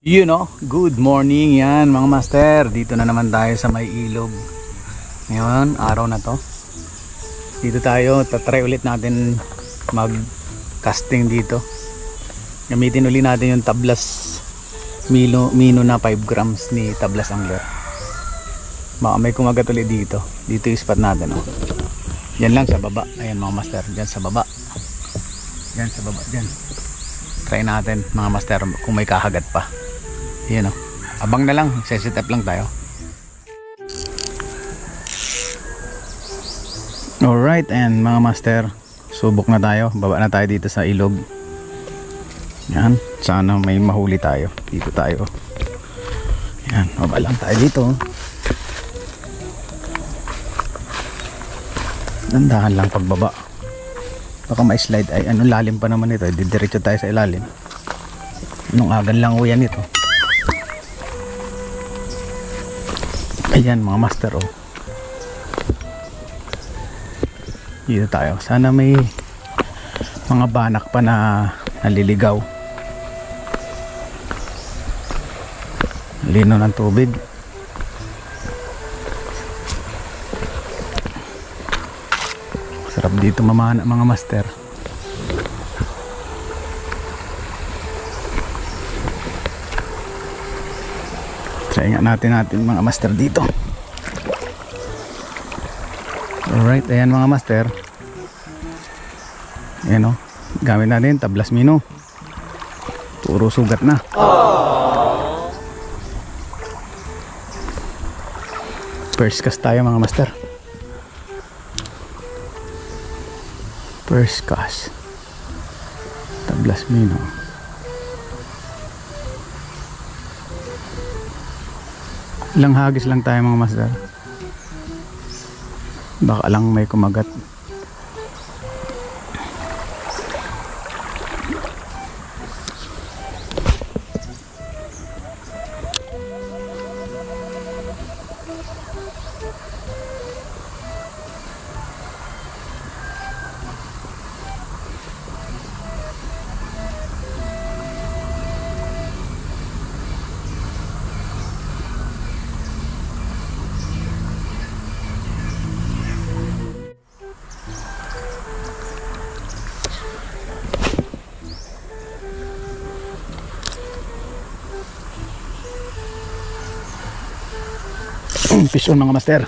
Good morning yan mga master. Dito na naman tayo sa may ilog. Ngayon, araw na to. Dito tayo, tatry ulit natin mag casting dito. Gamitin ulit natin yung tablas mino na 5 grams ni tablas angler. Baka may kumagat ulit dito. Dito yung spot natin. Yan lang sa baba. Ayan mga master, dyan sa baba. Yan sa baba, dyan. Try natin mga master kung may kahagat pa. Yan o, abang na lang, set up lang tayo. Alright, and mga master, subok na tayo, baba na tayo dito sa ilog. Yan, sana may mahuli tayo. Dito tayo. Yan, baba lang tayo dito. Dandahan lang pagbaba. Baka ma-slide ay lalim pa naman ito. Didiretso tayo sa ilalim. Anong agan lang o yan ito. Ayan mga master dito tayo. Sana may mga banak pa na naliligaw. Lino ng tubig. Sarap dito mamana mga master. Try nga natin mga master dito. Alright, ayan mga master. Ayan gamit natin tablas mino. Puro sugat na. First cast tayo mga master. First cast tablas mino. Ilang hagis lang tayo mga master. Baka lang may kumagat. Fish on mga master.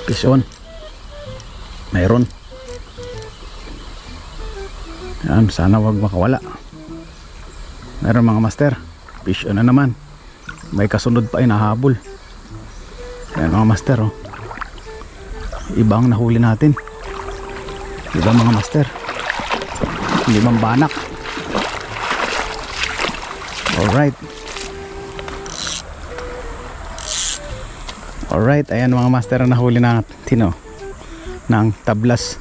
Fish on. Mayroon. Yan, sana wag makawala. Mayroon mga master. Fish on na naman. May kasunod pa inahabol. Yan mga master Ibang nahuli natin. Ibang mga master. Ibang banak. Alright. Alright, ayan mga master ang nahuli natin ng tablas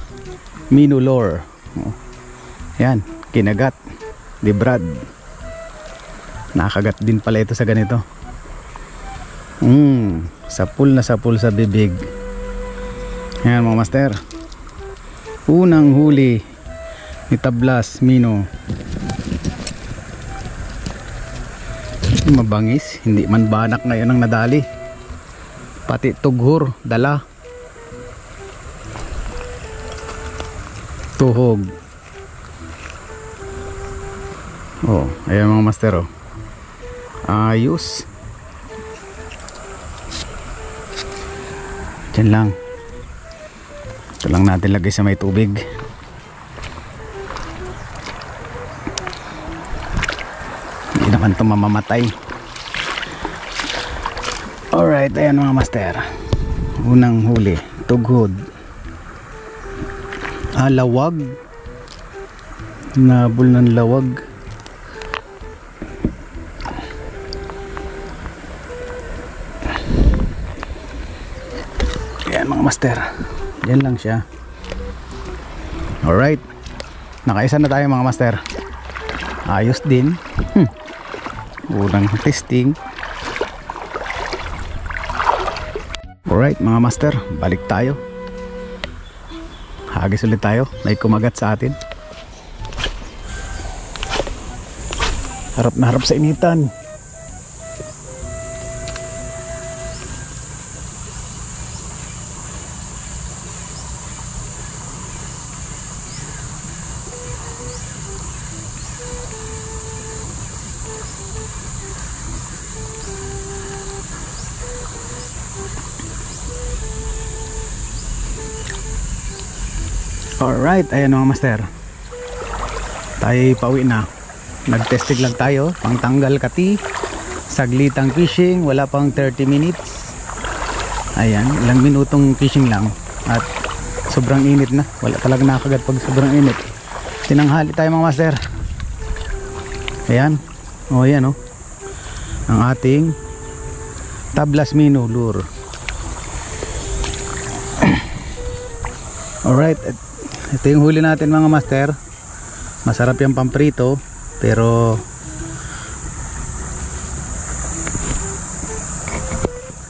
mino lure. Ayan, kinagat, librad. Nakagat din pala ito sa ganito. Sapul na sapul sa bibig. Ayan mga master. Unang huli ni tablas mino. Mabangis, hindi man banak ngayon ang nadali. Pati tughur, dala. Tuhog. Ayan mga master ayos. Diyan lang. Ito lang natin lagay sa may tubig. Hindi naman ito mamamatay. Alright, ayan mga master. Unang huli, tughod. Lawag. Nabol ng lawag. Ayan mga master. Diyan lang siya. Alright. Nakaisa na tayo mga master. Ayos din. Unang testing. Alright mga master, balik tayo. Hagis ulit tayo. May kumagat sa atin. Harap na harap sa initan. Alright, ayan mga master, tayo pauwi na. Nagtesting lang tayo, pangtanggal kati, saglitang fishing, wala pang 30 minutes. Ayan, ilang minutong fishing lang at sobrang init na, wala talaga nakagat pag sobrang init. Tinanghali tayo mga master. Ayan, o ayan o, ang ating tablas minnow lure. Alright, ito yung huli natin mga master. Masarap yung pamprito, pero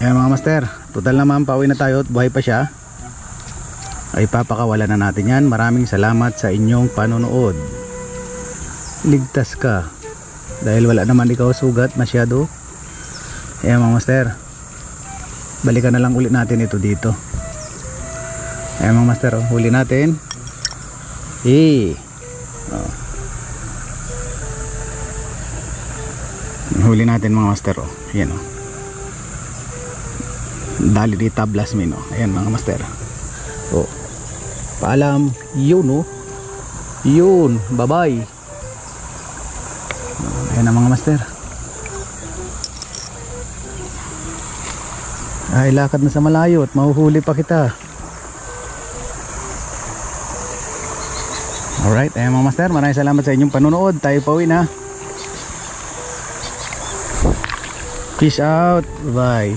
ayan mga master, total naman pauwi na tayo at buhay pa siya. Ay papakawala na natin yan. Maraming salamat sa inyong panonood. Ligtas ka dahil wala naman ikaw sugat masyado. Ayan mga master, balikan na lang ulit natin ito dito. Ayan mga master, huli natin. Huli natin mga master. Ayan o, dali di tablas min. Ayan mga master. Paalam. Yun o, yun, bye bye. Ayan na mga master. Ay lakad na sa malayo at mahuhuli pa kita. Alright, ayan mga master, maraming salamat sa inyong panonood. Tayo pauwi na. Peace out, bye.